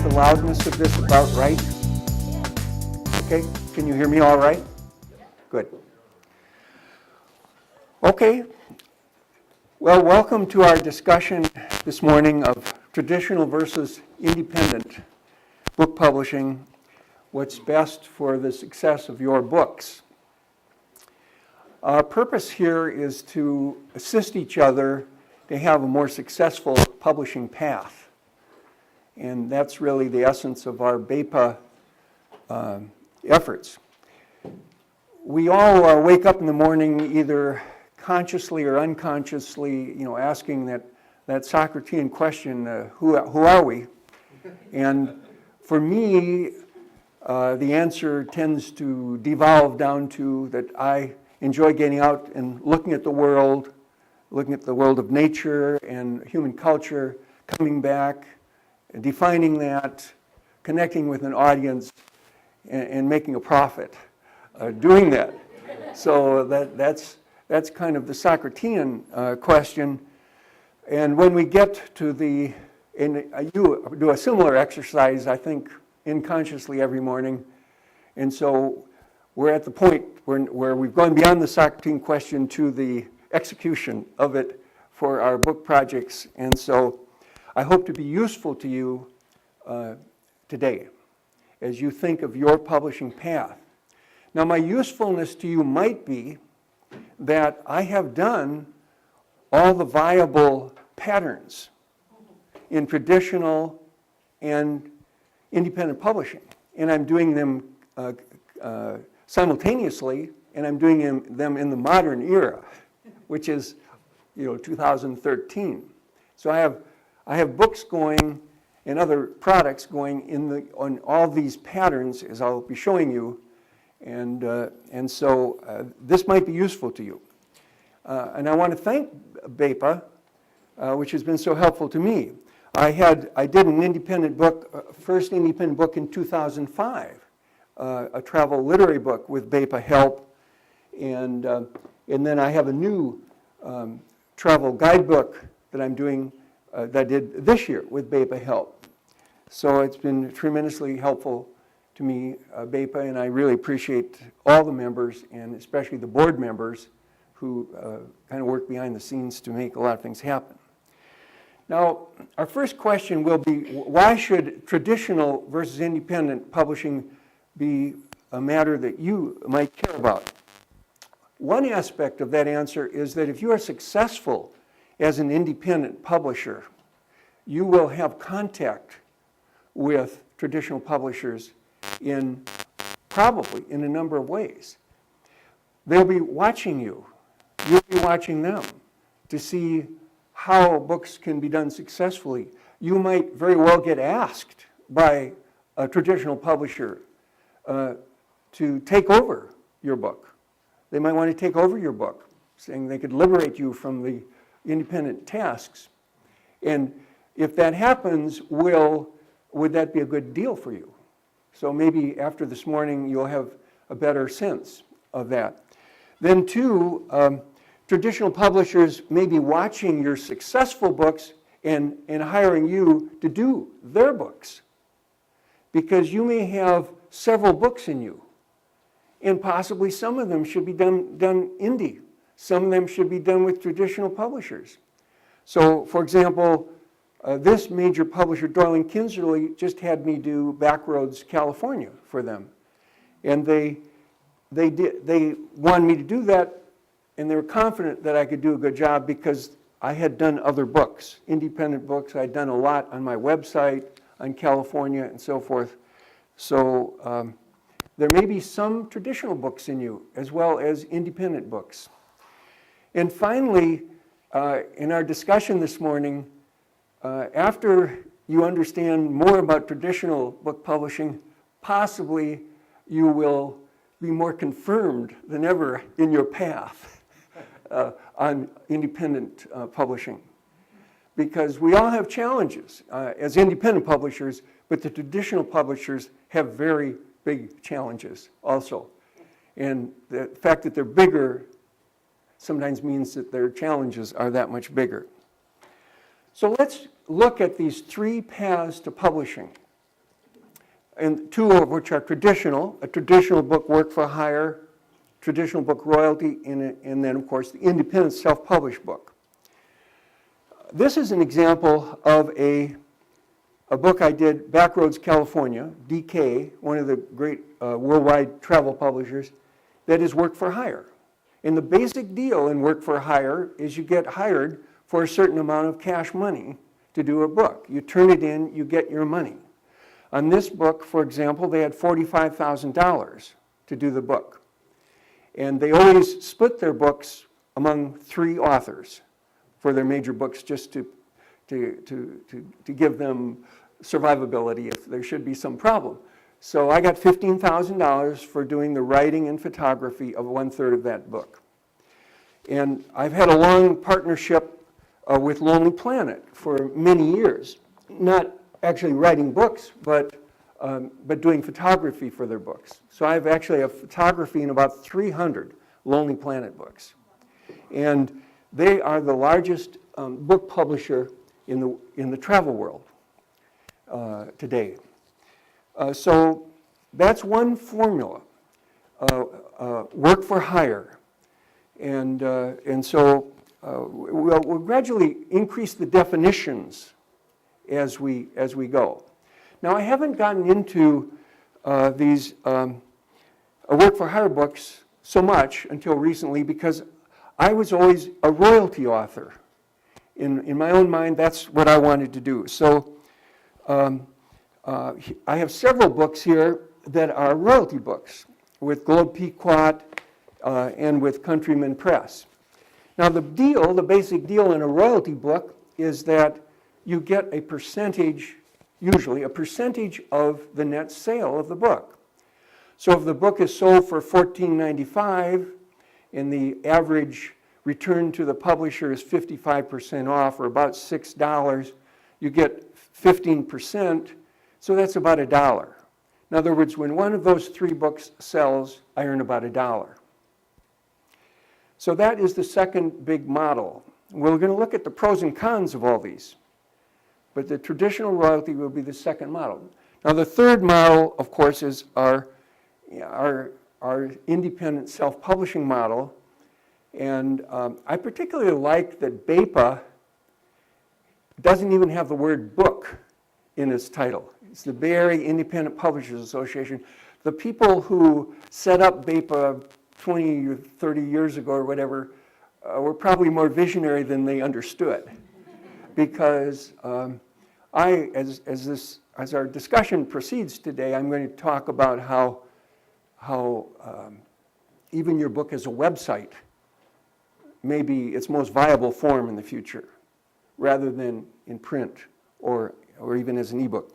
the loudness of this about right? Okay, can you hear me all right? Good. Okay, well, welcome to our discussion this morning of traditional versus independent book publishing, what's best for the success of your books. Our purpose here is to assist each other to have a more successful publishing path. And that's really the essence of our BEPA efforts. We all wake up in the morning either consciously or unconsciously, asking that Socratean question, who are we? And for me, the answer tends to devolve down to that I enjoy getting out and looking at the world of nature and human culture, coming back, defining that, connecting with an audience, and making a profit doing that. So that's kind of the Socratean question. And when we get to you do a similar exercise, I think, unconsciously every morning. And so we're at the point where we've gone beyond the Socratean question to the execution of it for our book projects. And so I hope to be useful to you today as you think of your publishing path. Now, my usefulness to you might be that I have done all the viable patterns in traditional and independent publishing, and I'm doing them simultaneously, and I'm doing them in the modern era, which is 2013. So I have books going and other products going on all these patterns, as I'll be showing you, and so this might be useful to you. And I want to thank BEPA, which has been so helpful to me. I did an independent book, first independent book in 2005, a travel literary book with BEPA help, and then I have a new travel guidebook that I'm doing that I did this year with BEPA help. So it's been tremendously helpful to me, BEPA, and I really appreciate all the members, and especially the board members who kind of work behind the scenes to make a lot of things happen. Now, our first question will be, why should traditional versus independent publishing be a matter that you might care about? One aspect of that answer is that if you are successful as an independent publisher, you will have contact with traditional publishers probably in a number of ways. They'll be watching you. You'll be watching them to see how books can be done successfully. You might very well get asked by a traditional publisher to take over your book. They might want to take over your book, saying they could liberate you from the independent tasks. And if that happens, would that be a good deal for you? So maybe after this morning, you'll have a better sense of that. Then two, traditional publishers may be watching your successful books and hiring you to do their books, because you may have several books in you, and possibly some of them should be done indie. Some of them should be done with traditional publishers. So, for example, this major publisher, Doyle & Kinserly, just had me do Backroads, California for them. And they wanted me to do that, and they were confident that I could do a good job because I had done other books, independent books. I'd done a lot on my website, on California, and so forth. So there may be some traditional books in you, as well as independent books. And finally, in our discussion this morning, after you understand more about traditional book publishing, possibly you will be more confirmed than ever in your path on independent publishing. Because we all have challenges as independent publishers, but the traditional publishers have very big challenges also. And the fact that they're bigger sometimes means that their challenges are that much bigger. So let's look at these three paths to publishing and two of which are traditional, a traditional book, work for hire, traditional book, royalty, and then, of course, the independent self-published book. This is an example of a book I did, Backroads, California, DK, one of the great worldwide travel publishers, that is work for hire. And the basic deal in work for hire is you get hired for a certain amount of cash money to do a book. You turn it in, you get your money. On this book, for example, they had $45,000 to do the book. And they always split their books among 3 authors for their major books, just to give them survivability if there should be some problem. So I got $15,000 for doing the writing and photography of 1/3 of that book. And I've had a long partnership with Lonely Planet for many years, not actually writing books, but doing photography for their books. So I've actually have photography in about 300 Lonely Planet books. And they are the largest book publisher in the travel world today. So that's one formula, work for hire. And so we'll gradually increase the definitions as we go. Now, I haven't gotten into these work for hire books so much until recently because I was always a royalty author. In my own mind, that's what I wanted to do. So I have several books here that are royalty books with Globe Pequot and with Countryman Press. Now the basic deal in a royalty book is that you get a percentage, usually a percentage of the net sale of the book. So if the book is sold for $14.95 and the average return to the publisher is 55% off, or about $6, you get 15%, so that's about $1. In other words, when one of those 3 books sells, I earn about $1. So that is the second big model. We're going to look at the pros and cons of all these, but the traditional royalty will be the second model. Now the third model, of course, is our independent self-publishing model. And I particularly like that BAPA doesn't even have the word book in its title. It's the Bay Area Independent Publishers Association. The people who set up BAPA 20 or 30 years ago or whatever were probably more visionary than they understood. Because as our discussion proceeds today, I'm going to talk about how even your book as a website may be its most viable form in the future, rather than in print or even as an ebook.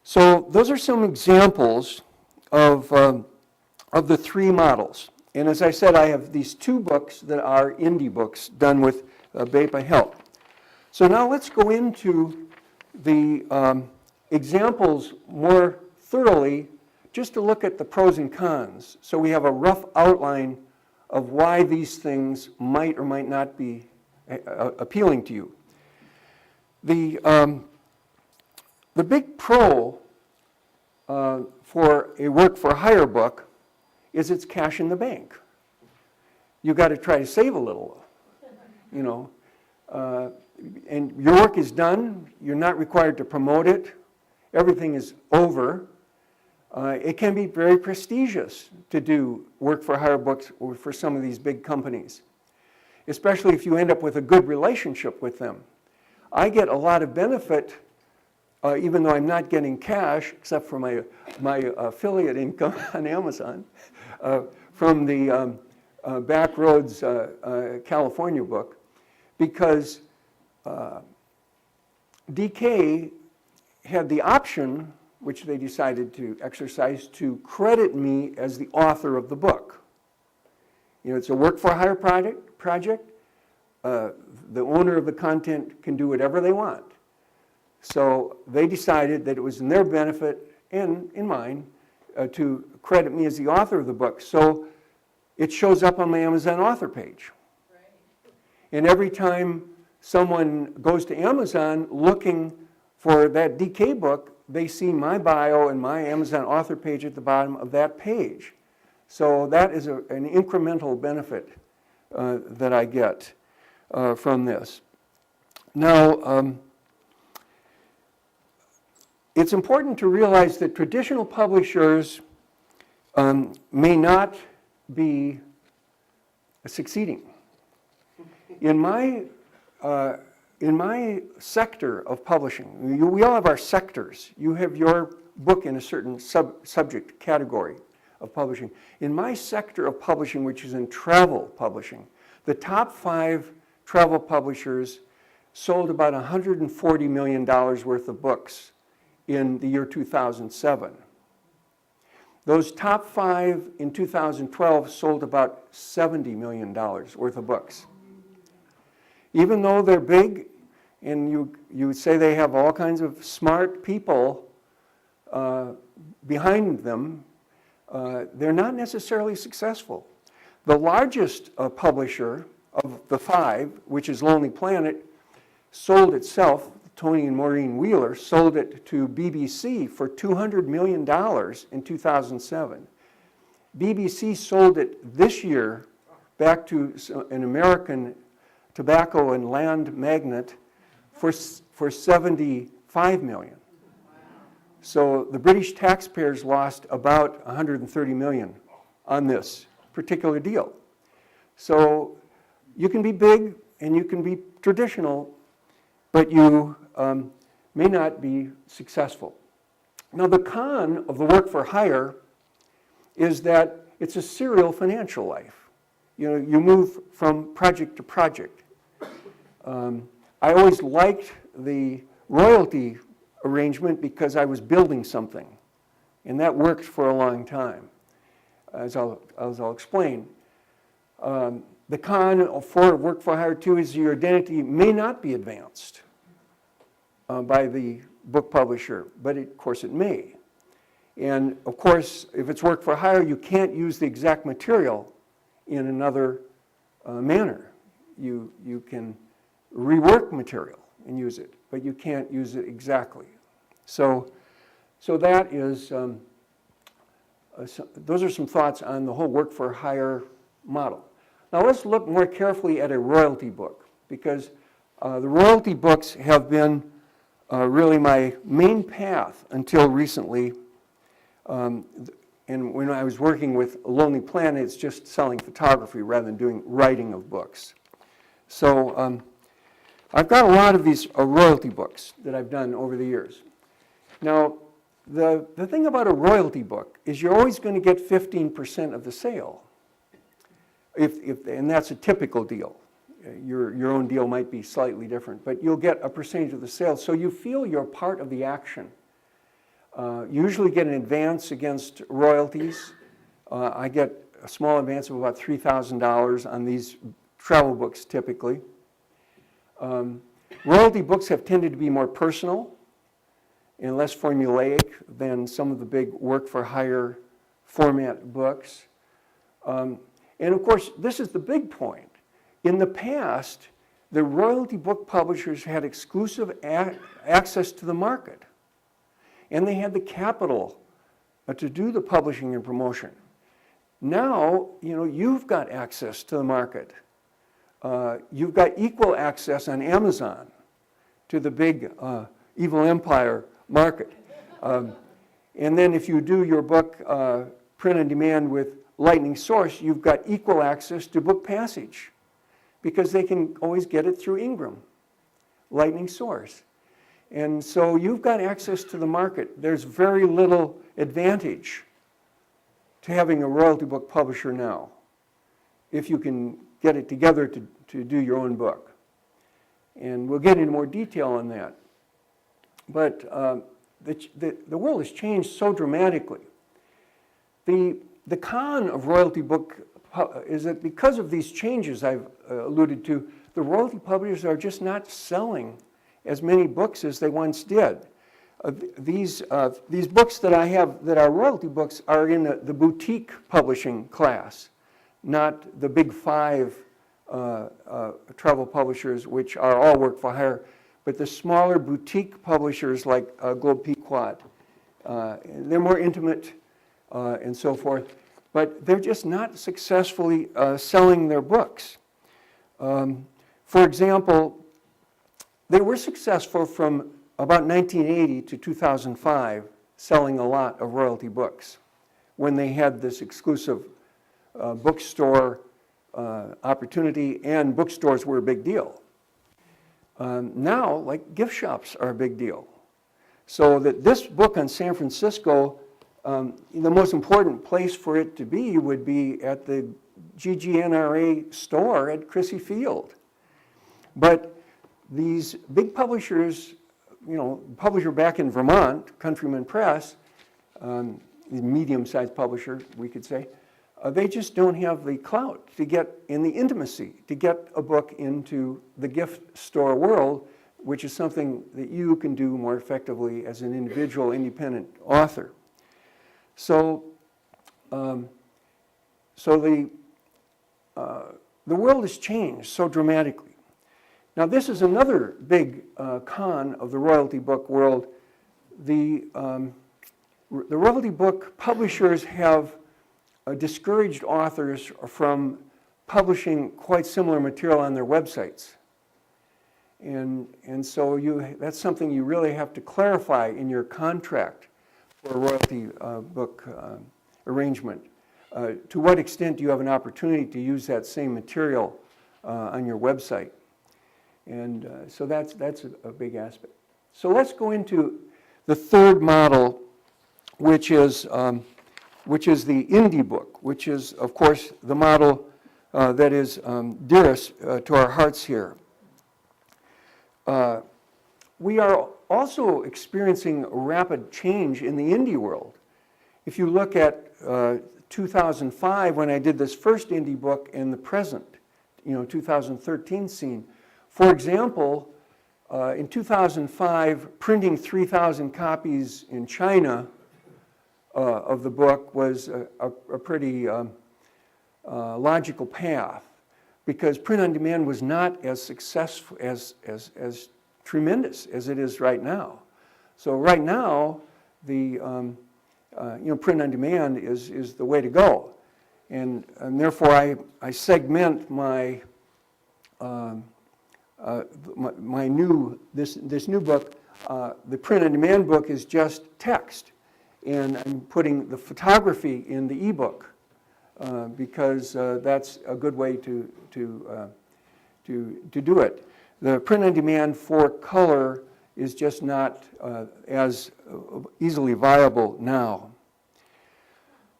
So those are some examples of the 3 models. And as I said, I have these 2 books that are indie books done with BAPA help. So now let's go into the examples more thoroughly, just to look at the pros and cons. So we have a rough outline of why these things might or might not be appealing to you. The big pro for a work for hire book is it's cash in the bank. You've got to try to save a little, you know. And your work is done. You're not required to promote it. Everything is over. It can be very prestigious to do work for hire books for some of these big companies, especially if you end up with a good relationship with them. I get a lot of benefit, even though I'm not getting cash, except for my affiliate income on Amazon, from the Backroads California book, because DK had the option, which they decided to exercise, to credit me as the author of the book. You know, it's a work for hire project. The owner of the content can do whatever they want. So they decided that it was in their benefit and in mine to credit me as the author of the book. So it shows up on my Amazon author page. Right. And every time someone goes to Amazon looking for that DK book, they see my bio and my Amazon author page at the bottom of that page. So that is an incremental benefit that I get from this. Now, it's important to realize that traditional publishers may not be succeeding. In my sector of publishing, we all have our sectors. You have your book in a certain subject category of publishing. In my sector of publishing, which is in travel publishing, the top 5 travel publishers sold about $140 million worth of books in the year 2007. Those top 5 in 2012 sold about $70 million worth of books. Even though they're big, and you would say they have all kinds of smart people behind them, they're not necessarily successful. The largest publisher of the 5, which is Lonely Planet, sold itself, Tony and Maureen Wheeler, sold it to BBC for $200 million in 2007. BBC sold it this year back to an American tobacco and land magnate for $75 million. So the British taxpayers lost about $130 million on this particular deal. So you can be big and you can be traditional, but you may not be successful. Now the con of the work for hire is that it's a serial financial life. You know, you move from project to project. I always liked the royalty arrangement because I was building something, and that worked for a long time, as I'll explain. The con for work for hire too is your identity may not be advanced by the book publisher, but of course it may. And of course, if it's work for hire, you can't use the exact material in another manner. You can rework material and use it, but you can't use it exactly. So that is, those are some thoughts on the whole work for hire model. Now let's look more carefully at a royalty book, because the royalty books have been really my main path until recently. And when I was working with Lonely Planet, it's just selling photography rather than doing writing of books. So I've got a lot of these royalty books that I've done over the years. Now, the thing about a royalty book is you're always going to get 15% of the sale. And that's a typical deal. Your own deal might be slightly different, but you'll get a percentage of the sale. So you feel you're part of the action. You usually get an advance against royalties. I get a small advance of about $3,000 on these travel books typically. Royalty books have tended to be more personal and less formulaic than some of the big work for hire format books. And of course, this is the big point. In the past, the royalty book publishers had exclusive access to the market, and they had the capital to do the publishing and promotion. Now, you've got access to the market. You've got equal access on Amazon to the big evil empire market. And then if you do your book print on demand with Lightning Source, you've got equal access to Book Passage because they can always get it through Ingram, Lightning Source. And so you've got access to the market. There's very little advantage to having a royalty book publisher now if you can get it together to do your own book. And we'll get into more detail on that. But the world has changed so dramatically. The con of royalty book is that because of these changes I've alluded to, the royalty publishers are just not selling as many books as they once did. These books that I have that are royalty books are in the boutique publishing class, not the big 5 travel publishers, which are all work for hire. but the smaller boutique publishers like Globe Pequot, they're more intimate and so forth, but they're just not successfully selling their books. For example, they were successful from about 1980 to 2005, selling a lot of royalty books when they had this exclusive bookstore opportunity, and bookstores were a big deal. Now, like, gift shops are a big deal. So that this book on San Francisco, the most important place for it to be would be at the GGNRA store at Crissy Field. But these big publishers, publisher back in Vermont, Countryman Press, medium-sized publisher, we could say, they just don't have the clout to get in the intimacy, to get a book into the gift store world, which is something that you can do more effectively as an individual independent author. So, the world has changed so dramatically. Now, this is another big con of the royalty book world. The royalty book publishers have discouraged authors from publishing quite similar material on their websites. And so that's something you really have to clarify in your contract for a royalty book arrangement. To what extent do you have an opportunity to use that same material on your website? And so that's a big aspect. So let's go into the third model, which is the indie book, which is, of course, the model that is dearest to our hearts here. We are also experiencing a rapid change in the indie world. If you look at 2005, when I did this first indie book, and the present, 2013 scene. For example, in 2005, printing 3,000 copies in China of the book was a pretty logical path, because print on demand was not as successful, as tremendous as it is right now. So right now, the print on demand is the way to go, and therefore I segment my this new book. The print on demand book is just text, and I'm putting the photography in the ebook because that's a good way to do it. The print on demand for color is just not as easily viable now.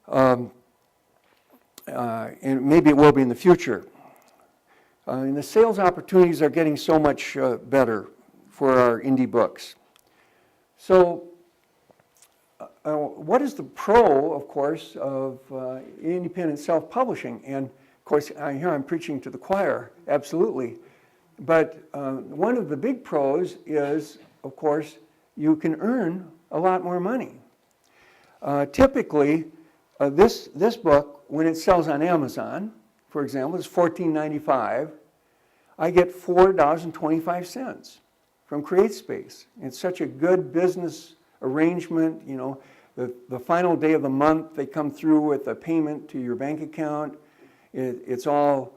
And maybe it will be in the future. And the sales opportunities are getting so much better for our indie books. So what is the pro, of course, of independent self-publishing? And of course, here I'm preaching to the choir, absolutely. But one of the big pros is, of course, you can earn a lot more money. Typically, this book, when it sells on Amazon, for example, is $14.95. I get $4.25 from CreateSpace. It's such a good business arrangement. The final day of the month, they come through with a payment to your bank account. It's all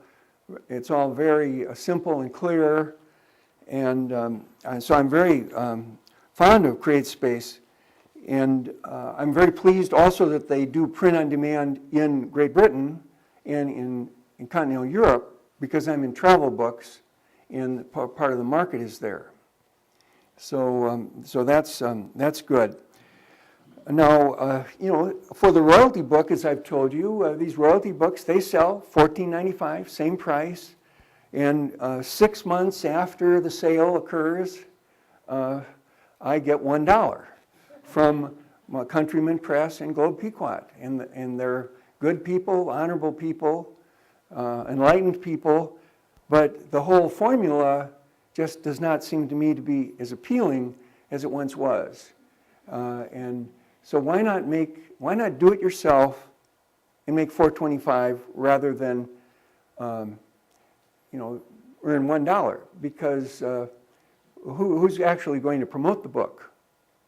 very simple and clear, and so I'm very fond of CreateSpace, and I'm very pleased also that they do print on demand in Great Britain and in continental Europe, because I'm in travel books, and part of the market is there. So that's good. Now, for the royalty book, as I've told you, these royalty books, they sell $14.95, same price, and 6 months after the sale occurs, I get $1 from Countryman Press and Globe Pequot, and they're good people, honorable people, enlightened people, but the whole formula just does not seem to me to be as appealing as it once was. And so why not do it yourself and make $4.25 rather than earn $1? Because who's actually going to promote the book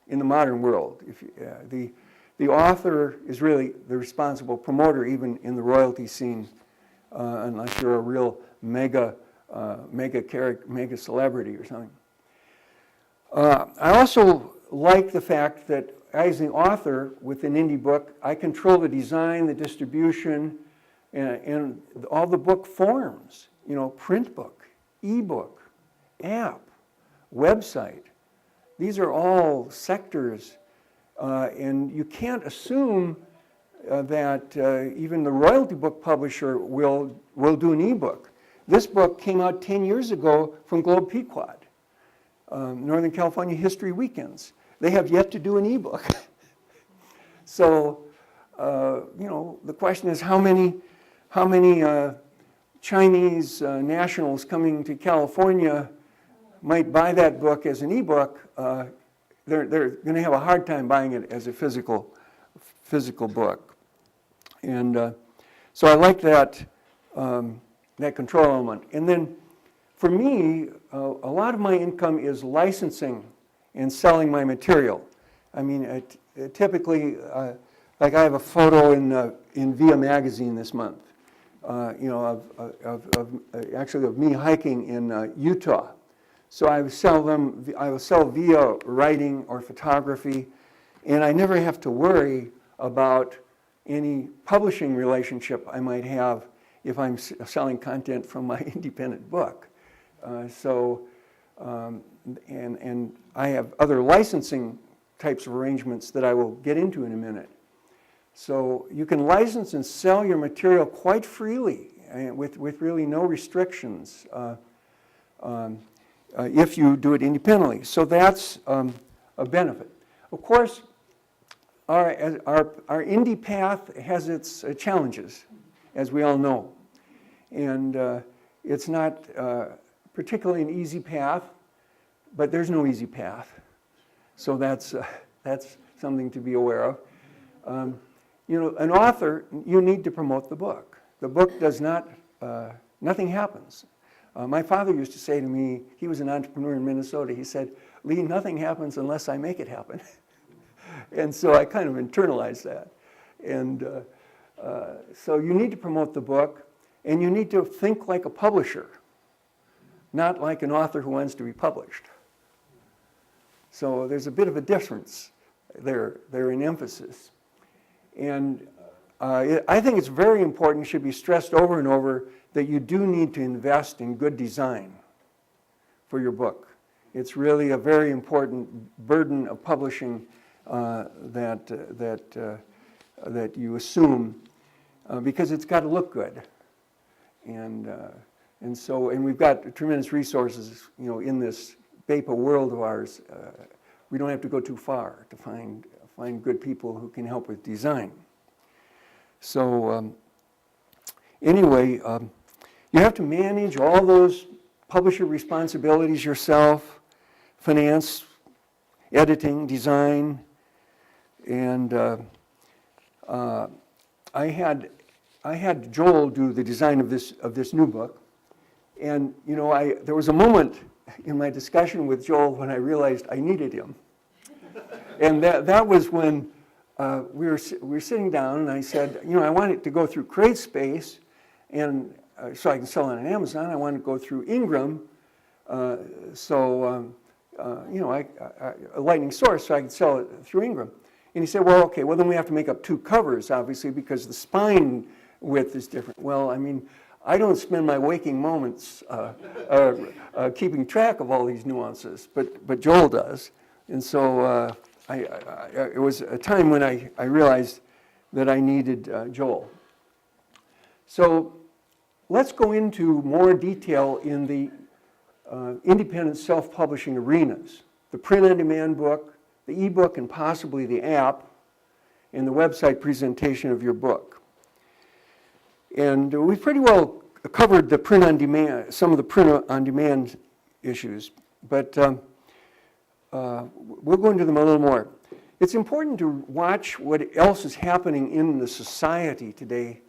in the modern world? The author is really the responsible promoter, even in the royalty scene, unless you're a real mega celebrity or something. I also like the fact that as the author with an indie book, I control the design, the distribution, and all the book forms. Print book, ebook, app, website. These are all sectors, and you can't assume that even the royalty book publisher will do an ebook. This book came out 10 years ago from Globe Pequot, Northern California History Weekends. They have yet to do an ebook. So, the question is how many Chinese nationals coming to California might buy that book as an ebook. They're going to have a hard time buying it as a physical book. And so I like that control element. And then for me, a lot of my income is licensing and selling my material. I mean, typically, like I have a photo in Via Magazine this month, actually of me hiking in Utah. So I will sell via writing or photography, and I never have to worry about any publishing relationship I might have if I'm selling content from my independent book. And I have other licensing types of arrangements that I will get into in a minute. So you can license and sell your material quite freely with really no restrictions if you do it independently. So that's a benefit. Of course, our indie path has its challenges, as we all know. And it's not particularly an easy path, but there's no easy path. So that's something to be aware of. An author, you need to promote the book. The book does not, nothing happens. My father used to say to me, he was an entrepreneur in Minnesota, he said, "Lee, nothing happens unless I make it happen." And so I kind of internalized that. And so you need to promote the book, and you need to think like a publisher, not like an author who wants to be published. So there's a bit of a difference there in emphasis. And I think it's very important, should be stressed over and over, that you do need to invest in good design for your book. It's really a very important burden of publishing that you assume because it's got to look good. And we've got tremendous resources, in this BEPA world of ours. We don't have to go too far to find good people who can help with design. So anyway, you have to manage all those publisher responsibilities yourself, finance, editing, design, and I had Joel do the design of this new book, and there was a moment in my discussion with Joel when I realized I needed him. And that was when we were sitting down, and I said, I want it to go through CreateSpace, and so I can sell it on Amazon. I want it to go through Ingram, a Lightning Source, so I can sell it through Ingram. And he said, well, okay, well then we have to make up two covers, obviously, because the spine width is different. Well, I mean, I don't spend my waking moments keeping track of all these nuances, but Joel does. And so it was a time when I realized that I needed Joel. So let's go into more detail in the independent self-publishing arenas. The print-on-demand book, the ebook, and possibly the app, and the website presentation of your book. And we've pretty well covered the print-on-demand, some of the print-on-demand issues, but we'll go into them a little more. It's important to watch what else is happening in the society today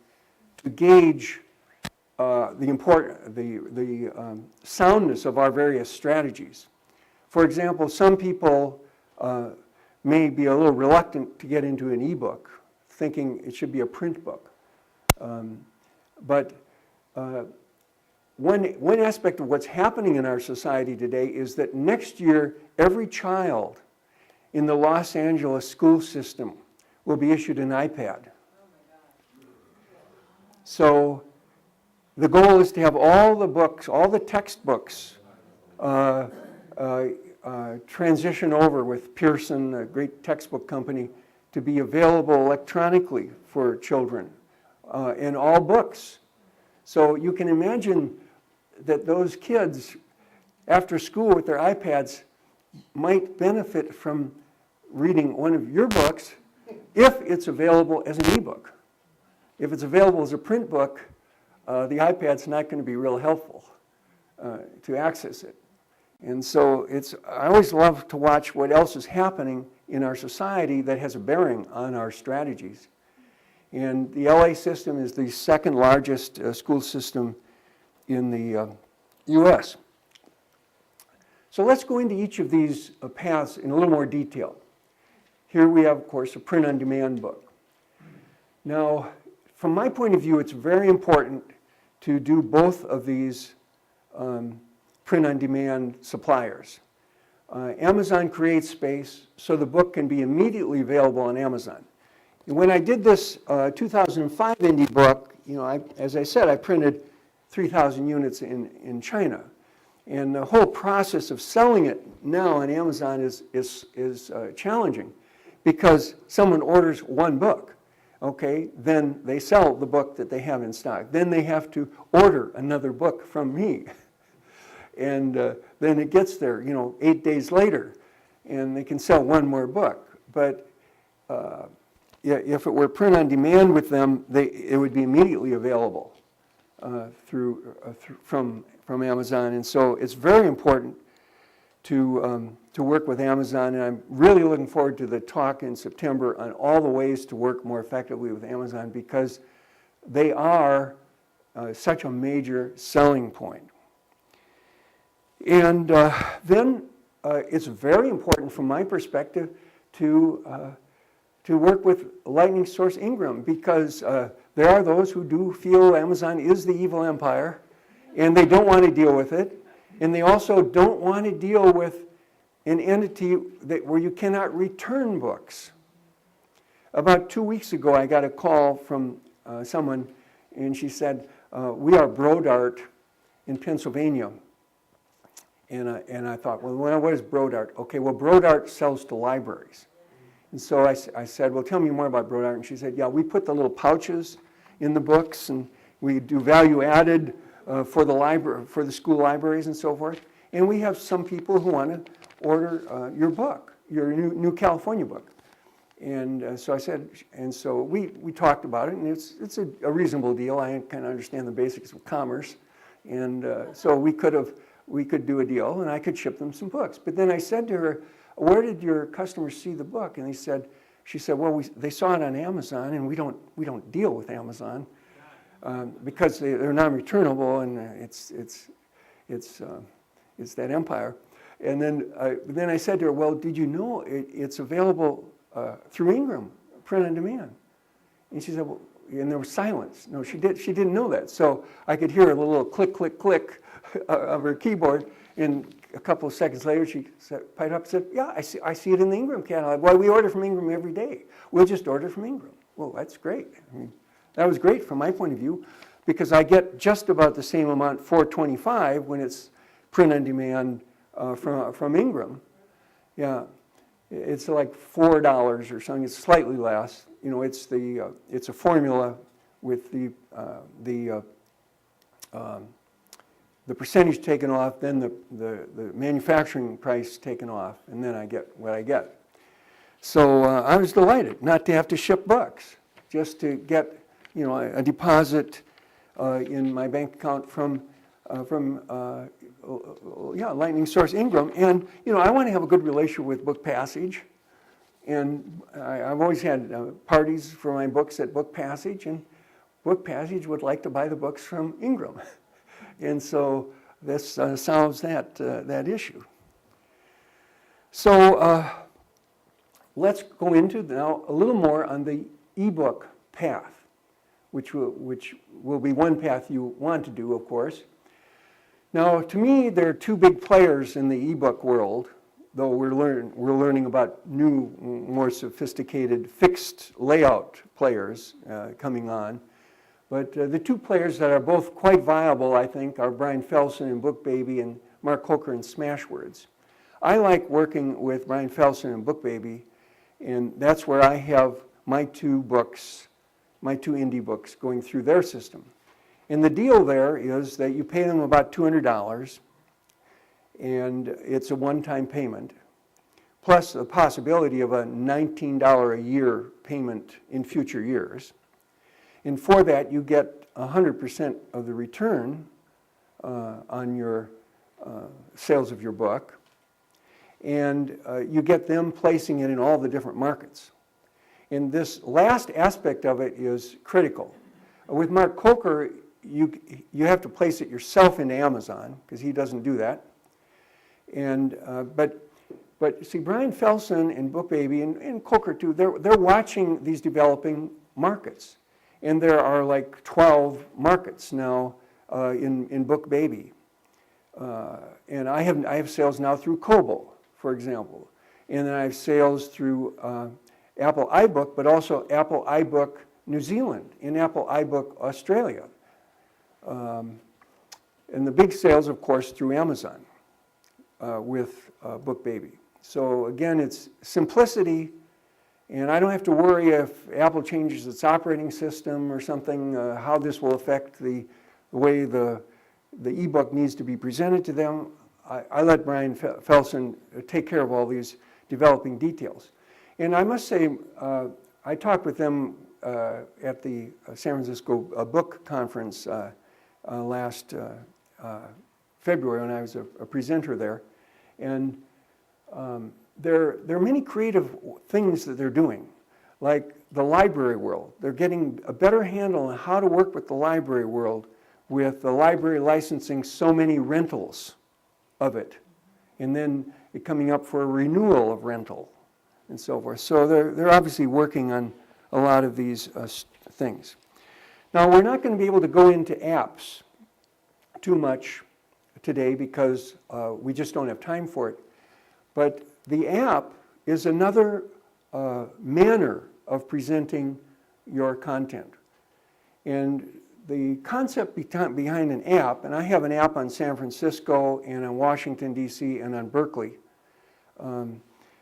to gauge the soundness of our various strategies. For example, some people may be a little reluctant to get into an ebook, thinking it should be a print book. But one aspect of what's happening in our society today is that next year, every child in the Los Angeles school system will be issued an iPad. So the goal is to have all the books, all the textbooks, transition over with Pearson, a great textbook company, to be available electronically for children in all books. So you can imagine that those kids, after school with their iPads, might benefit from reading one of your books if it's available as an ebook. If it's available as a print book, the iPad's not going to be real helpful to access it. And so I always love to watch what else is happening in our society that has a bearing on our strategies. And the LA system is the second largest school system in the US. So let's go into each of these paths in a little more detail. Here we have, of course, a print-on-demand book. Now, from my point of view, it's very important to do both of these print-on-demand suppliers. Amazon creates space so the book can be immediately available on Amazon. And when I did this 2005 indie book, as I said, I printed 3,000 units in China. And the whole process of selling it now on Amazon is challenging because someone orders one book. Okay, then they sell the book that they have in stock. Then they have to order another book from me. And then it gets there, 8 days later, and they can sell one more book. But if it were print on demand with them, it would be immediately available from Amazon. And so it's very important to work with Amazon, and I'm really looking forward to the talk in September on all the ways to work more effectively with Amazon because they are such a major selling point. And then it's very important from my perspective to work with Lightning Source Ingram because there are those who do feel Amazon is the evil empire and they don't want to deal with it. And they also don't want to deal with an entity where you cannot return books. About 2 weeks ago, I got a call from someone, and she said, we are Brodart in Pennsylvania. And I thought, well, what is Brodart? Okay, well, Brodart sells to libraries. And so I said, well, tell me more about Brodart. And she said, yeah, we put the little pouches in the books, and we do value added for the school libraries and so forth. And we have some people who want to order your book, your new California book. And so I said, and so we talked about it, and it's a reasonable deal. I kind of understand the basics of commerce. And so we could do a deal, and I could ship them some books. But then I said to her, where did your customers see the book? And she said, well, they saw it on Amazon, and we don't deal with Amazon. Because they're non-returnable, and it's that empire. And then I said to her, well, did you know it's available through Ingram, print on demand? And she said, well, and there was silence. No, she didn't know that. So I could hear a little click, click, click of her keyboard. And a couple of seconds later, she piped up and said, yeah, I see it in the Ingram catalog. Well, we order from Ingram every day. We'll just order from Ingram. Well, that's great. I mean, that was great from my point of view because I get just about the same amount, $4.25, when it's print on demand from Ingram. Yeah, it's like $4 or something. It's slightly less. It's a formula with the percentage taken off, then the manufacturing price taken off, and then I get what I get. So I was delighted not to have to ship books, just to get a deposit in my bank account from Lightning Source Ingram. And I want to have a good relationship with Book Passage, and I've always had parties for my books at Book Passage, and Book Passage would like to buy the books from Ingram, and so this solves that issue. So let's go into now a little more on the ebook path, which will be one path you want to do, of course. Now, to me, there are two big players in the ebook world, though we're learning about new, more sophisticated fixed layout players coming on. But the two players that are both quite viable, I think, are Brian Felsen in BookBaby and Mark Coker in Smashwords. I like working with Brian Felsen in BookBaby, and that's where I have my two books, my two indie books going through their system. And the deal there is that you pay them about $200, and it's a one-time payment, plus the possibility of a $19 a year payment in future years. And for that, you get 100% of the return on your sales of your book, and you get them placing it in all the different markets. And this last aspect of it is critical. With Mark Coker, you have to place it yourself into Amazon, because he doesn't do that. And but see, Brian Felsen and BookBaby and Coker too, they're watching these developing markets. And there are like 12 markets now in BookBaby. And I have sales now through Kobo, for example. And then I have sales through Apple iBook, but also Apple iBook New Zealand and Apple iBook Australia. And the big sales, of course, through Amazon with BookBaby. So again, it's simplicity, and I don't have to worry if Apple changes its operating system or something, how this will affect the way the ebook needs to be presented to them. I let Brian Felsen take care of all these developing details. And I must say, I talked with them at the San Francisco Book Conference last February when I was a presenter there. And there are many creative things that they're doing, like the library world. They're getting a better handle on how to work with the library world, with the library licensing so many rentals of it, and then it coming up for a renewal of rental and so forth. So they're obviously working on a lot of these things. Now, we're not going to be able to go into apps too much today because we just don't have time for it. But the app is another manner of presenting your content. And the concept behind an app, and I have an app on San Francisco and on Washington, D.C. and on Berkeley.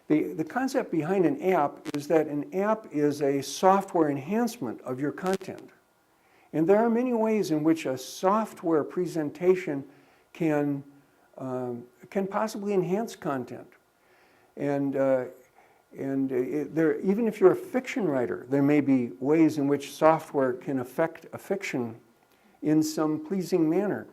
The concept behind an app is that an app is a software enhancement of your content. And there are many ways in which a software presentation can possibly enhance content. And even if you're a fiction writer, there may be ways in which software can affect a fiction in some pleasing manner.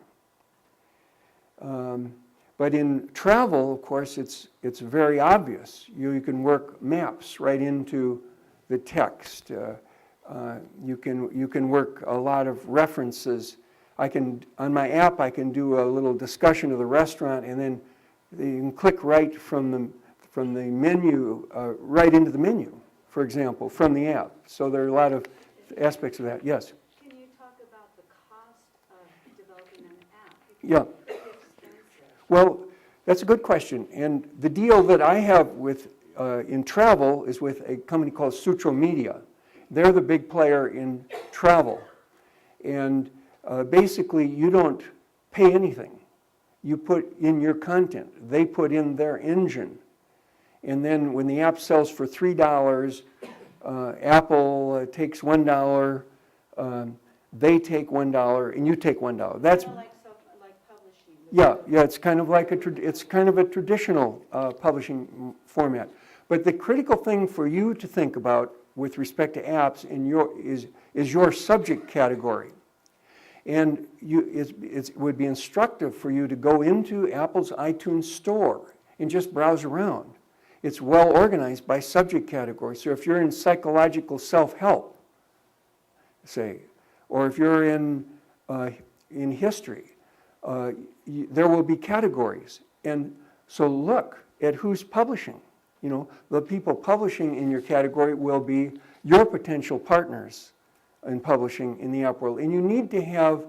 But in travel, of course, it's very obvious. You can work maps right into the text. You can work a lot of references. On my app, I can do a little discussion of the restaurant, and then you can click right from the menu, right into the menu, for example, from the app. So there are a lot of aspects of that. Yes? Can you talk about the cost of developing an app? Yeah. Well, that's a good question. And the deal that I have with in travel is with a company called Sutro Media. They're the big player in travel. And basically, you don't pay anything. You put in your content. They put in their engine. And then when the app sells for $3, Apple takes $1, they take $1, and you take $1. That's like publishing. yeah. It's kind of like a traditional publishing format. But the critical thing for you to think about with respect to apps is your subject category. And it would be instructive for you to go into Apple's iTunes store and just browse around. It's well organized by subject category. So if you're in psychological self-help, say, or if you're in history, there will be categories. And so look at who's publishing. You know, the people publishing in your category will be your potential partners in publishing in the app world. And you need to have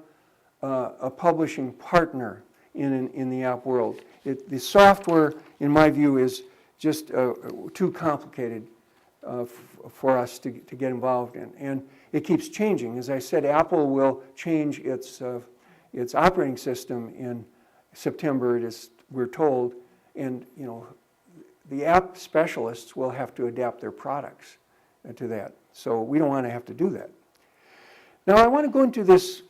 a publishing partner in the app world. The software, in my view, is just too complicated for us to get involved in. And it keeps changing. As I said, Apple will change its operating system in September, we're told, and you know, the app specialists will have to adapt their products to that. So we don't want to have to do that. Now I want to go into this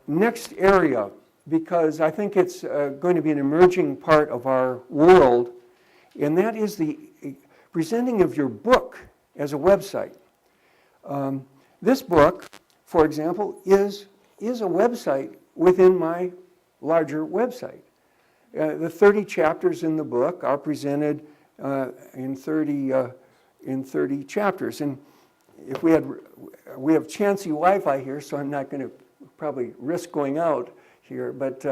next area because I think it's going to be an emerging part of our world, and that is the presenting of your book as a website. This book, for example, is a website within my larger website. The 30 chapters in the book are presented in 30 chapters. And if we have chancy Wi-Fi here, so I'm not going to probably risk going out here, but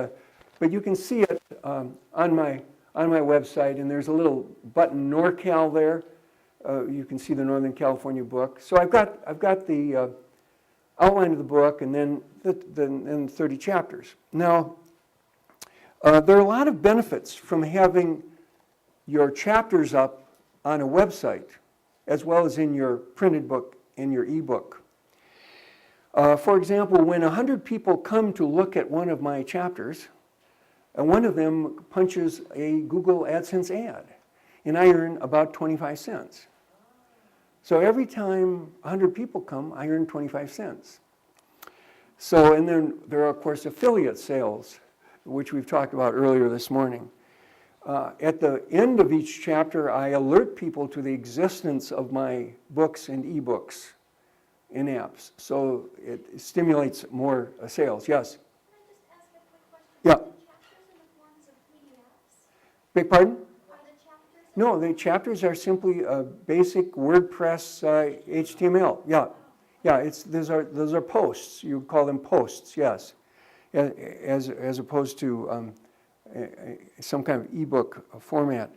you can see it on my website, and there's a little button NorCal there. You can see the Northern California book. So I've got the outline of the book, and then the 30 chapters. Now, there are a lot of benefits from having your chapters up on a website, as well as in your printed book and your ebook. For example, when 100 people come to look at one of my chapters, one of them punches a Google AdSense ad, and I earn about 25 cents. So every time 100 people come, I earn 25 cents. So, and then there are, of course, affiliate sales, which we've talked about earlier this morning. At the end of each chapter, I alert people to the existence of my books and ebooks in apps. So it stimulates more sales. Yes? Can I just ask a quick question? Yeah. Are the chapters in the forms of PDFs? Beg pardon? Are the chapters? No, the chapters are simply basic WordPress HTML. Yeah, yeah. Those are posts. You call them posts. Yes, as opposed to some kind of ebook format.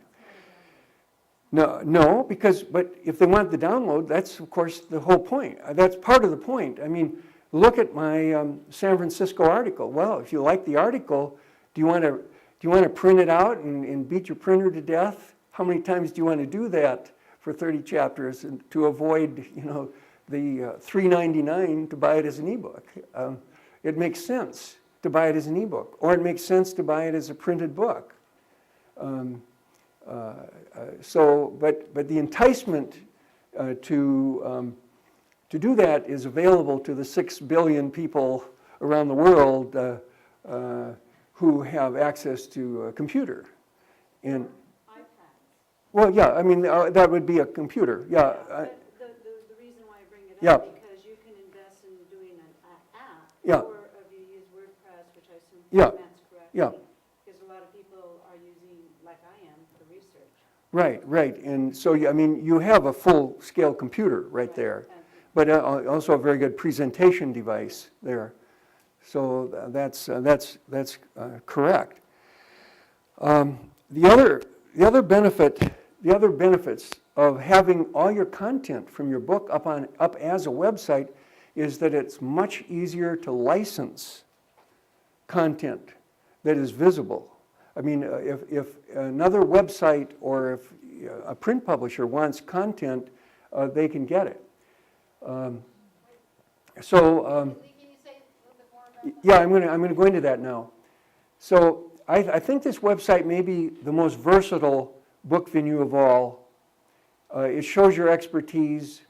No, but if they want the download, that's of course the whole point. That's part of the point. I mean, look at my San Francisco article. Well, if you like the article, do you want to print it out and beat your printer to death? How many times do you want to do that for 30 chapters and to avoid, you know, the $3.99 to buy it as an ebook? It makes sense to buy it as an ebook, or it makes sense to buy it as a printed book. But the enticement to do that is available to the 6 billion people around the world who have access to a computer. And iPads. well, yeah, I mean that would be a computer. Yeah. But the reason why I bring it Yeah. up, because you can invest in doing an app. Yeah. Or if you use WordPress, which I assume Yeah. formats correctly. Yeah. Because a lot of people are using, like I am, for research. Right. And so, I mean, you have a full-scale computer right there, but also a very good presentation device there. So that's correct. The other benefits of having all your content from your book up as a website is that it's much easier to license content that is visible. I mean, if another website or if a print publisher wants content, they can get it. Can you say a little bit more about that? Yeah, I'm going to go into that now. So I think this website may be the most versatile book venue of all. It shows your expertise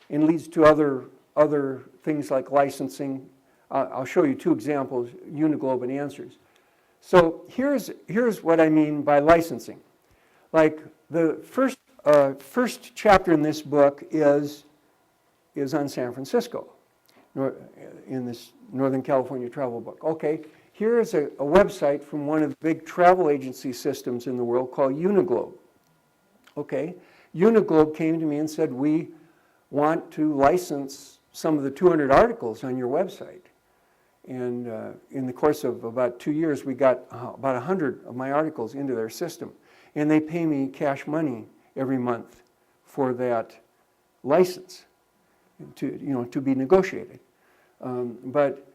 and leads to other things like licensing. I'll show you 2 examples, Uniglobe and Answers. So here's what I mean by licensing. Like the first chapter in this book is on San Francisco, in this Northern California travel book. Okay, here is a website from one of the big travel agency systems in the world called Uniglobe. Okay, Uniglobe came to me and said, we want to license some of the 200 articles on your website. And in the course of about 2 years, we got about 100 of my articles into their system. and they pay me cash money every month for that license to be negotiated. But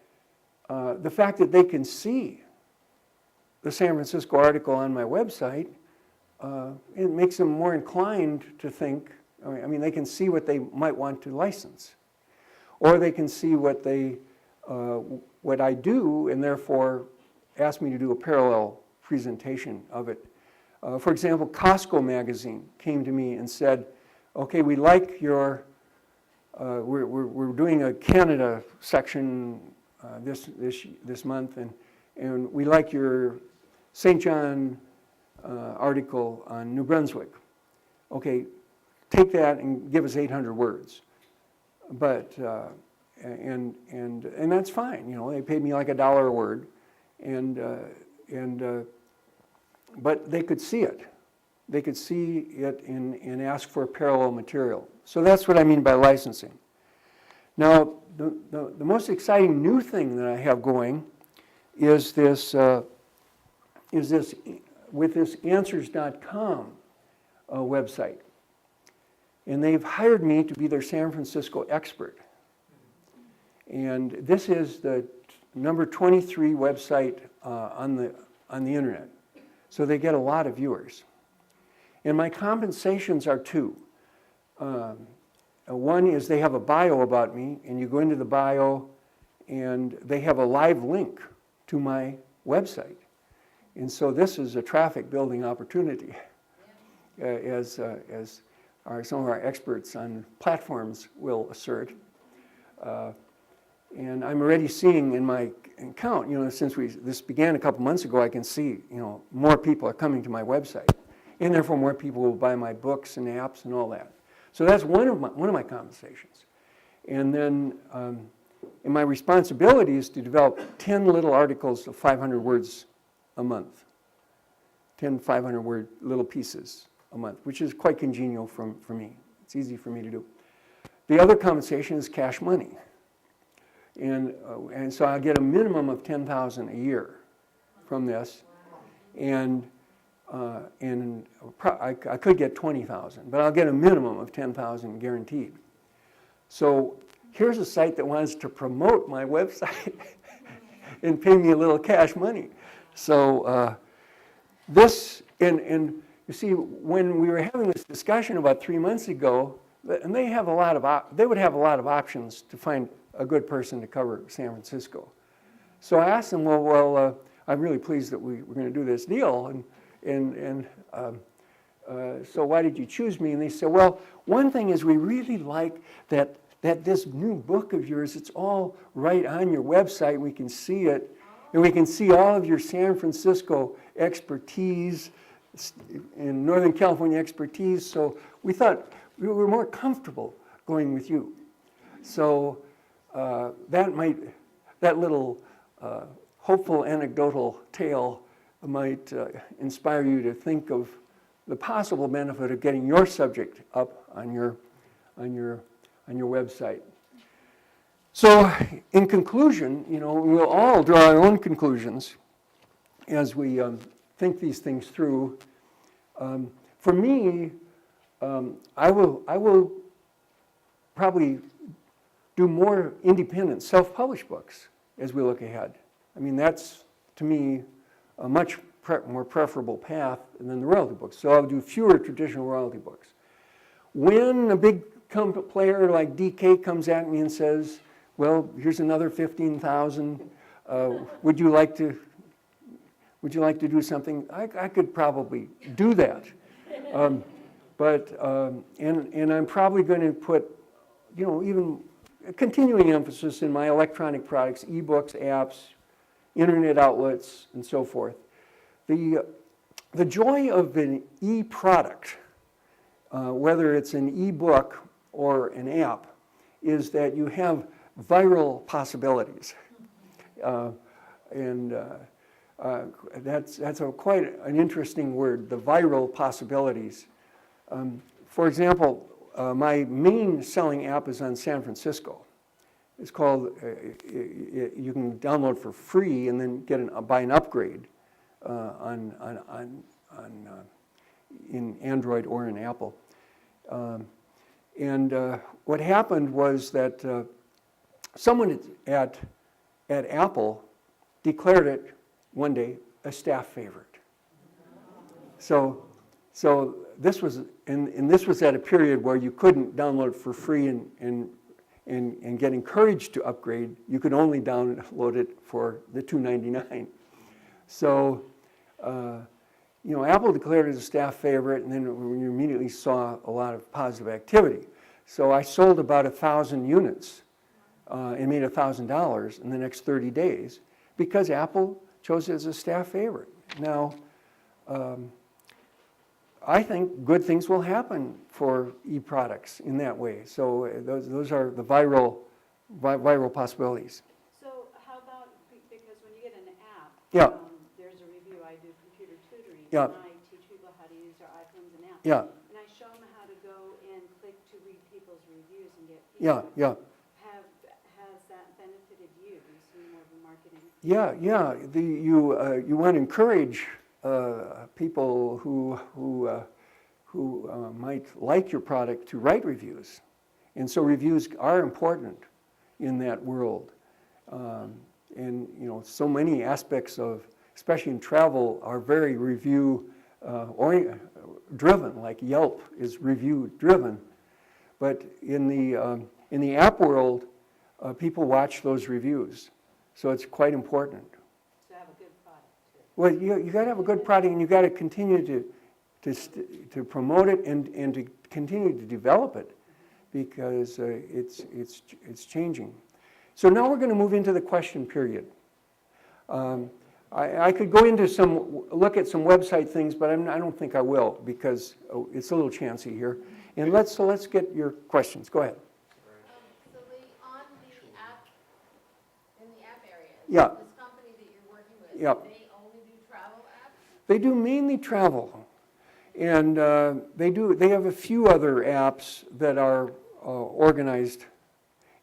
the fact that they can see the San Francisco article on my website, it makes them more inclined to think, I mean, they can see what they might want to license. Or they can see what I do, and therefore ask me to do a parallel presentation of it. For example, Costco magazine came to me and said, okay, we like your, we're doing a Canada section this month, and we like your St. John article on New Brunswick. Okay, take that and give us 800 words. But, and that's fine, they paid me like $1 a word, but they could see it. They could see it and ask for parallel material. So that's what I mean by licensing. Now, the most exciting new thing that I have going is this with this answers.com website. And they've hired me to be their San Francisco expert. And this is the number 23 website on the internet. So they get a lot of viewers. And my compensations are two. One is they have a bio about me, and you go into the bio, and they have a live link to my website. And so this is a traffic building opportunity, as some of our experts on platforms will assert. And I'm already seeing in my account, since this began a couple months ago, I can see, more people are coming to my website. And therefore more people will buy my books and apps and all that. So that's one of my compensations. And then and my responsibility is to develop 10 little articles of 500 words a month. 10 500-word little pieces a month, which is quite congenial for me. It's easy for me to do. The other compensation is cash money. And so I get a minimum of $10,000 a year from this. And I could get $20,000, but I'll get a minimum of $10,000 guaranteed. So here's a site that wants to promote my website and pay me a little cash money. So this, and you see, when we were having this discussion about 3 months ago, and they would have a lot of options to find a good person to cover San Francisco. So I asked them, well, I'm really pleased that we're going to do this deal, so why did you choose me? And they said, well, one thing is we really like that this new book of yours, it's all right on your website. We can see it, and we can see all of your San Francisco expertise, in Northern California expertise. So we thought we were more comfortable going with you. So that little hopeful anecdotal tale might inspire you to think of the possible benefit of getting your subject up on your website. So, in conclusion, we'll all draw our own conclusions as we think these things through. For me, I will probably do more independent, self-published books as we look ahead. I mean, that's, to me, a much more preferable path than the royalty books. So I'll do fewer traditional royalty books. When a big player like DK comes at me and says, well, here's another 15,000, would you like to do something? I could probably do that. And I'm probably going to put, even a continuing emphasis in my electronic products, ebooks, apps, internet outlets, and so forth. The joy of an e-product, whether it's an e-book or an app, is that you have viral possibilities. That's quite an interesting word, the viral possibilities. For example, my main selling app is on San Francisco. It's called, you can download for free and then buy an upgrade in Android or in Apple. And what happened was that someone at Apple declared it one day a staff favorite. So this was, and this was at a period where you couldn't download it for free and get encouraged to upgrade. You could only download it for the $2.99. So, Apple declared it as a staff favorite, and then we immediately saw a lot of positive activity. So I sold about 1,000 units and made $1,000 in the next 30 days because Apple chose it as a staff favorite. Now, I think good things will happen for e-products in that way. So those are the viral possibilities. So how about, because when you get an app, Yeah. There's a review. I do computer tutoring, Yeah. and I teach people how to use their iPhones and apps. Yeah. And I show them how to go and click to read people's reviews and get Yeah, feedback. yeah. Has that benefited you? Do you see more of a marketing? Yeah. You want to encourage people who might like your product to write reviews, and so reviews are important in that world. And so many aspects of, especially in travel, are very review driven. Like Yelp is review driven, but in the app world, people watch those reviews, so it's quite important. To have a good product, too. Well, you got to have a good product, and you got to continue to promote it and to continue to develop it, because it's changing. So now we're going to move into the question period. I could go into look at some website things, but I don't think I will, because it's a little chancy here. And let's get your questions. Go ahead. So on the app, in the app area, Yeah. this company that you're working with, Yeah. they only do travel apps? They do mainly travel, and they have a few other apps that are organized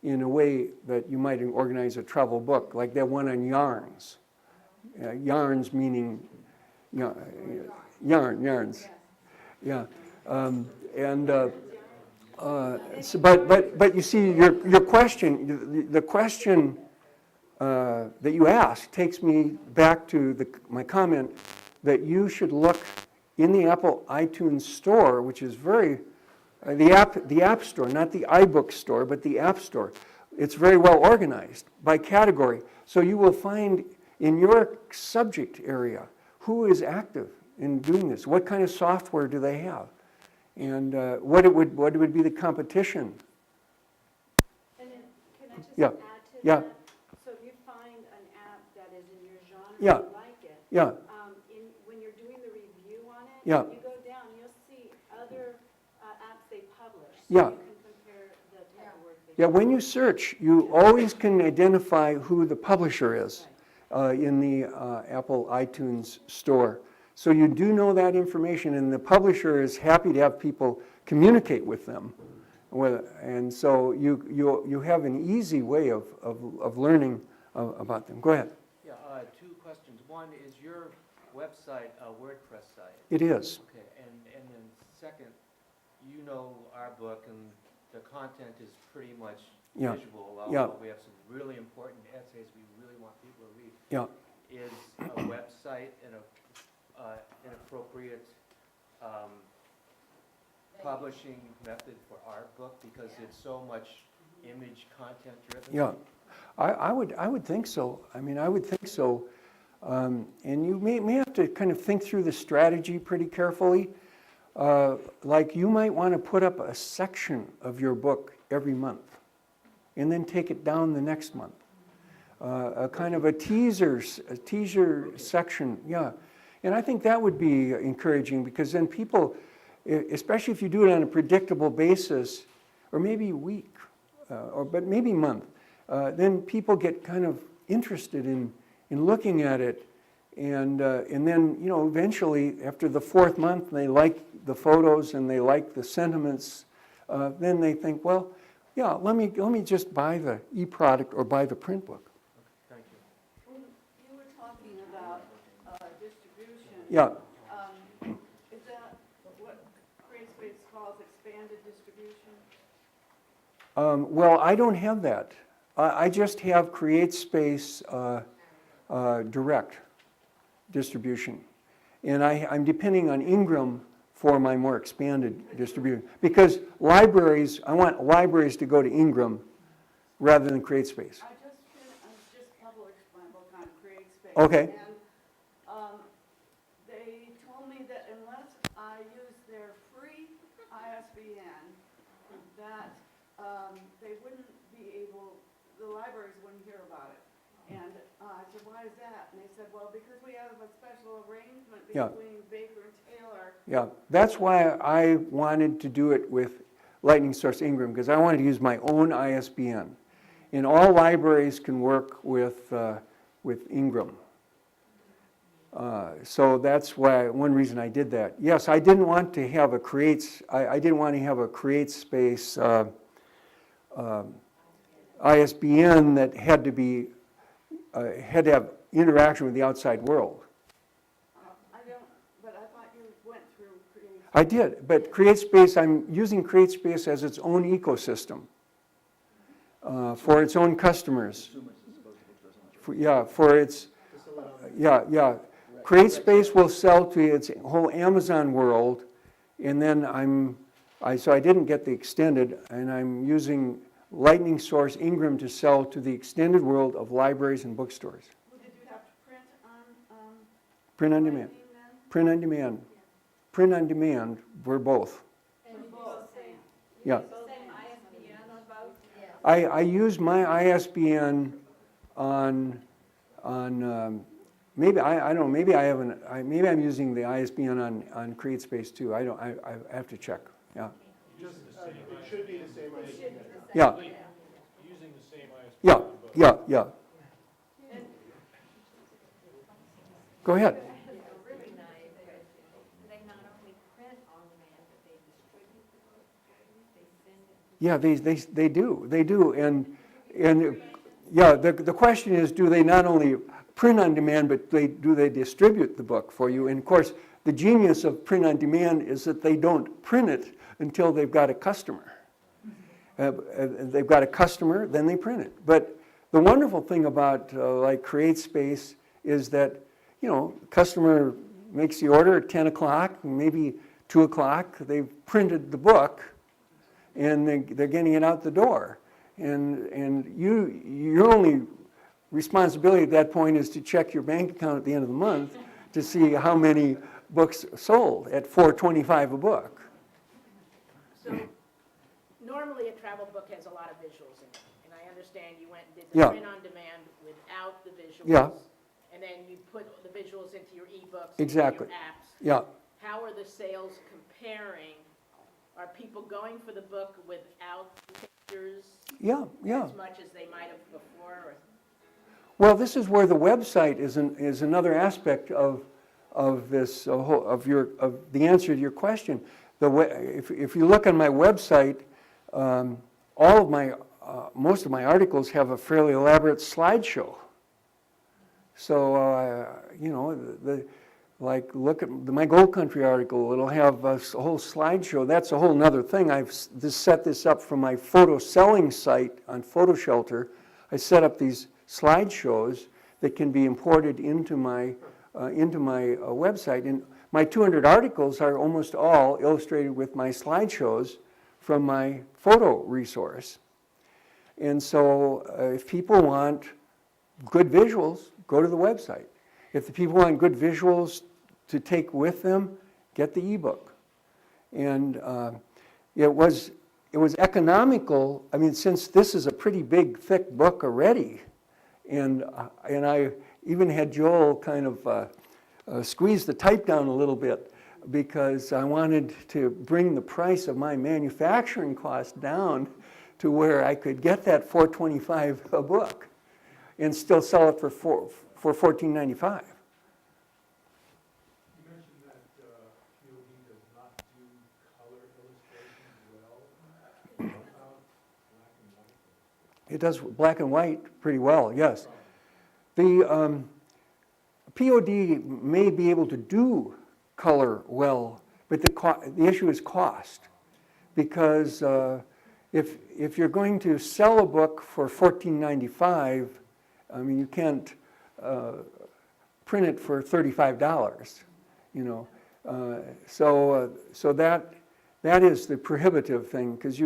in a way that you might organize a travel book, like that one on yarns. Yarns meaning yarns. Yeah, but you see, your question, the question that you asked takes me back to my comment that you should look in the Apple iTunes store, which is the App Store, not the iBook store, but the App Store. It's very well organized by category. So you will find in your subject area who is active in doing this. What kind of software do they have? And what would be the competition? And then, can I just Yeah. add to Yeah. that? So if you find an app that is in your genre, Yeah. you like it, Yeah, when you're doing the review on it, Yeah. you go down, you'll see other apps they publish. So Yeah. you can compare the type of work they yeah. do. When you search, you always can identify who the publisher is in the Apple iTunes store. So you do know that information, and the publisher is happy to have people communicate with them. And so you have an easy way of learning about them. Go ahead. Yeah, two questions. One, is your website a WordPress site? It is. Okay, and then second, you know our book, and the content is pretty much Yeah. visual. Yeah. We have some really important essays we really want people to read. Yeah. Is a website an appropriate publishing method for our book, because it's so much image content driven? Yeah, I would think so. I mean, I would think so. And you may have to kind of think through the strategy pretty carefully. Like you might want to put up a section of your book every month and then take it down the next month. A kind of a teaser section, yeah. And I think that would be encouraging, because then people, especially if you do it on a predictable basis, or maybe week, but maybe month, then people get kind of interested in looking at it, and then eventually after the fourth month they like the photos and they like the sentiments, then they think, well, yeah, let me just buy the e-product or buy the print book. Thank you. When you were talking about distribution. Yeah. Well, I don't have that. I just have CreateSpace direct distribution. And I'm depending on Ingram for my more expanded distribution. Because libraries, I want libraries to go to Ingram rather than CreateSpace. I just published my book on CreateSpace. Okay. And they told me that unless I use their free ISBN, that they wouldn't be able, the libraries wouldn't hear about it. And I said, why is that? And they said, well, because we have a special arrangement Yeah. between Baker and Taylor. Yeah, that's why I wanted to do it with Lightning Source Ingram, because I wanted to use my own ISBN. And all libraries can work with Ingram. So that's why, one reason I did that. Yes, I didn't want to have a I didn't want to have a CreateSpace ISBN that had to have interaction with the outside world. But I thought you went through CreateSpace. I did, but CreateSpace, I'm using CreateSpace as its own ecosystem for its own customers. CreateSpace will sell to its whole Amazon world, and then so I didn't get the extended, and I'm using Lightning Source Ingram to sell to the extended world of libraries and bookstores. Well, did you have to print on? Print on demand. Lightning then? Print on demand. Print on demand, we're both. And you both. Yeah. use the same ISBN on both? Yes. I use my ISBN on maybe I don't know, maybe I haven't, maybe I'm using the ISBN on CreateSpace too. I have to check. Yeah. It should be the same ISBN. Yeah. Using the same ISBN. Yeah. Yeah. Go ahead. A really nice question. They not only print on demand, but they distribute the book? They send it? Yeah, they do, and yeah, the question is, do they not only print on demand, but do they distribute the book for you? And of course, the genius of print on demand is that they don't print it until they've got a customer. They've got a customer, then they print it. But the wonderful thing about like CreateSpace is that, you know, customer makes the order at 10 o'clock, maybe 2 o'clock, they've printed the book, and they're getting it out the door. And your only responsibility at that point is to check your bank account at the end of the month to see how many books sold at $4.25 a book. So normally a travel book has a lot of visuals in it, and I understand you went and did Yeah. the print on demand without the visuals. Yeah. And then you put the visuals into your ebooks. Exactly. And your apps. Yeah. How are the sales comparing? Are people going for the book without the pictures Yeah. as much as they might have before? Or? Well, this is where the website is another aspect of this of the answer to your question. If you look on my website, most of my articles have a fairly elaborate slideshow. So you know, like look at my Gold Country article. It'll have a whole slideshow. That's a whole nother thing. I've set this up from my photo selling site on Photo Shelter. I set up these slideshows that can be imported into my website. And my 200 articles are almost all illustrated with my slideshows from my photo resource. And so if people want good visuals, go to the website. If the people want good visuals to take with them, get the ebook. And it was economical. I mean, since this is a pretty big, thick book already, and I even had Joel kind of squeeze the type down a little bit because I wanted to bring the price of my manufacturing cost down to where I could get that $4.25 a book and still sell it for $14.95. You mentioned that POD does not do color illustrations well. How about black and white? It does black and white pretty well, yes. The POD may be able to do color well, but the issue is cost, because if you're going to sell a book for $14.95, I mean, you can't print it for $35, you know. So that is the prohibitive thing, because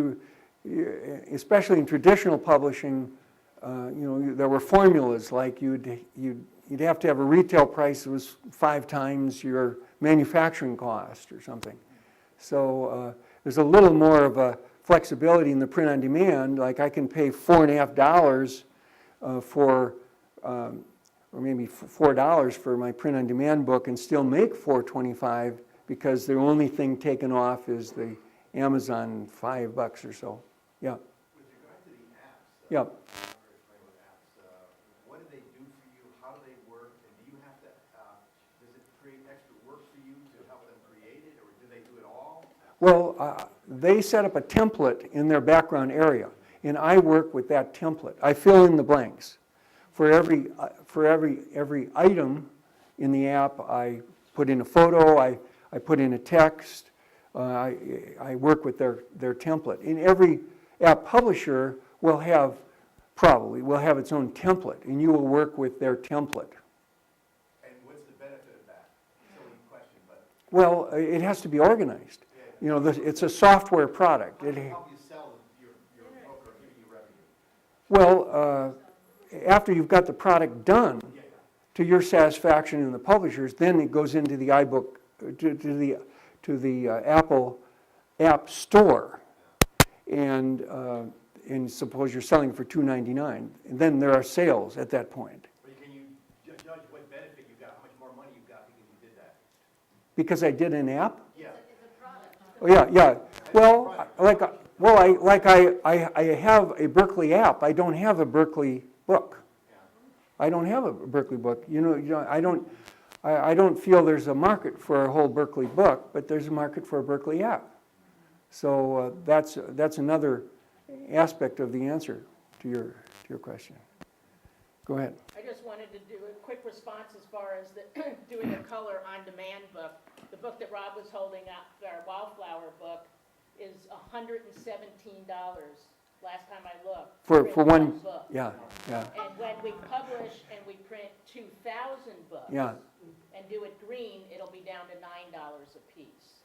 especially in traditional publishing, you know, there were formulas like you'd have to have a retail price that was 5 times your manufacturing cost or something. So there's a little more of a flexibility in the print on demand. Like I can pay $4.50 for, or maybe $4 for my print on demand book and still make $4.25 because the only thing taken off is the Amazon $5 or so. Yeah. With regard to the apps, Yeah. what do they do for you? How do they work? And do you have to, does it create extra work for you to help them create it, or do they do it all? Well, they set up a template in their background area, and I work with that template. I fill in the blanks. For every item in the app, I put in a photo, I put in a text, I work with their template. And every app publisher will have its own template, and you will work with their template. And what's the benefit of that? Silly question, but. Well, it has to be organized. You know, it's a software product. How does it help you sell your book or give you revenue? Well, after you've got the product done to your satisfaction in the publishers, then it goes into the iBook, to the Apple App Store, and suppose you're selling for $2.99, and then there are sales at that point. But can you judge what benefit you got, how much more money you got because you did that? Because I did an app? Yeah. Oh, yeah. Well, I have a Berkeley app. I don't have a Berkeley book. I don't have a Berkeley book. You know, I don't feel there's a market for a whole Berkeley book, but there's a market for a Berkeley app. So that's another aspect of the answer to your question. Go ahead. I just wanted to do a quick response as far as doing a color on demand book. The book that Rob was holding up, our Wildflower book, is $117 last time I looked. For print one book. Yeah. And when we publish and we print 2,000 books Yeah. and do it green, it'll be down to $9 a piece.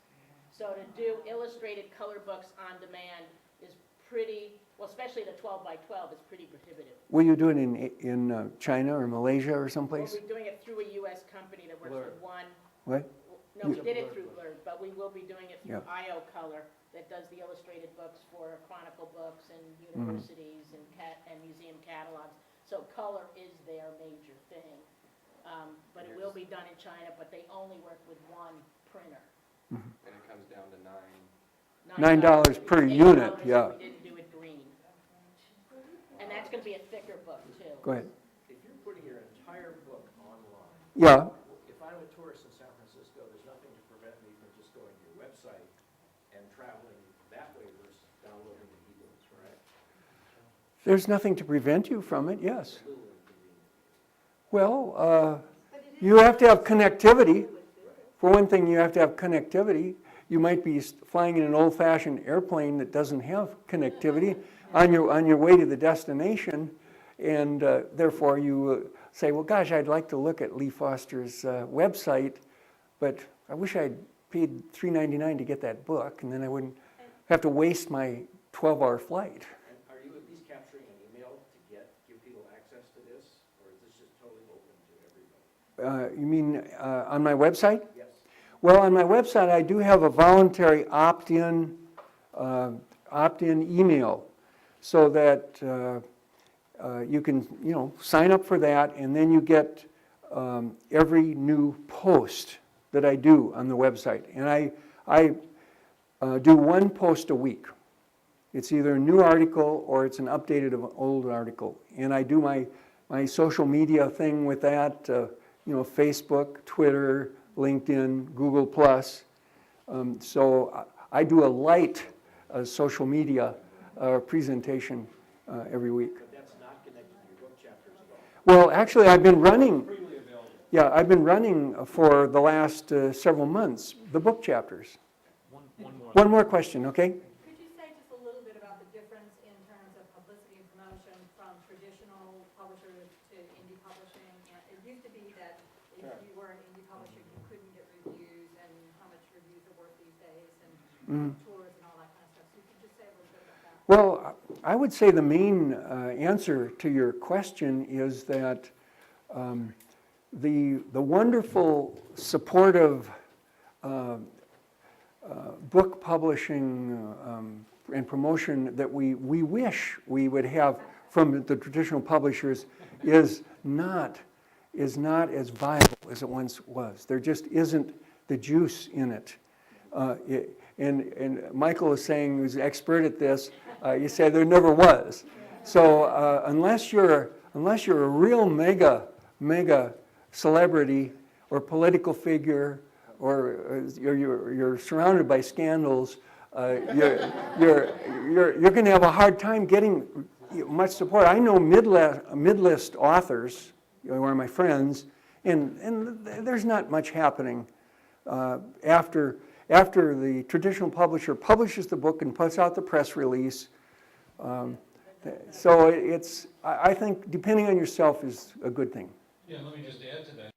So to do illustrated color books on demand is pretty, well, especially the 12 by 12 is pretty prohibitive. Will you do it in China or Malaysia or someplace? We'll be doing it through a U.S. company that works with one. What? No, we did it through Blurb, but we will be doing it through Yeah. IO Color that does the illustrated books for Chronicle books and universities and museum catalogs. So color is their major thing. But it will be done in China, but they only work with one printer. And it comes down to $9 per $8 unit, if yeah. we didn't do it green. And that's going to be a thicker book, too. Go ahead. If you're putting your entire book online, Yeah. if I'm a tourist in San Francisco, there's nothing to prevent me from just going to your website and traveling that way versus downloading the ebooks, right? There's nothing to prevent you from it, yes. A little inconvenient. Well, you have to have connectivity. For one thing, you have to have connectivity. You might be flying in an old-fashioned airplane that doesn't have connectivity on your way to the destination, and therefore you say, well, gosh, I'd like to look at Lee Foster's website, but I wish I'd paid $3.99 to get that book, and then I wouldn't have to waste my 12-hour flight. And are you at least capturing an email to give people access to this, or is this just totally open to everybody? You mean on my website? Yes. Well, on my website, I do have a voluntary opt-in email, so that you can, sign up for that, and then you get every new post that I do on the website. And I do one post a week. It's either a new article or it's an updated of an old article. And I do my social media thing with that, Facebook, Twitter, LinkedIn, Google+. So I do a light social media presentation every week. But that's not connected to your book chapters at all. Well, actually, I've been running. Freely available. Yeah, I've been running for the last several months the book chapters. One more question, okay? Could you say just a little bit about the difference traditional publishers to indie publishing? And it used to be that if Sure. you were an indie publisher, you couldn't get reviews and how much reviews are worth these days and tours and all that kind of stuff. So you could just say a little bit about that. Well, I would say the main answer to your question is that the wonderful, supportive book publishing and promotion that we wish we would have from the traditional publishers is not as viable as it once was. There just isn't the juice in it. And Michael is saying, who's an expert at this, you say there never was. So unless you're a real mega celebrity or political figure, or you're surrounded by scandals, you're going to have a hard time getting much support. I know mid-list authors, who are my friends, and there's not much happening after the traditional publisher publishes the book and puts out the press release. So I think depending on yourself is a good thing. Yeah, let me just add to that.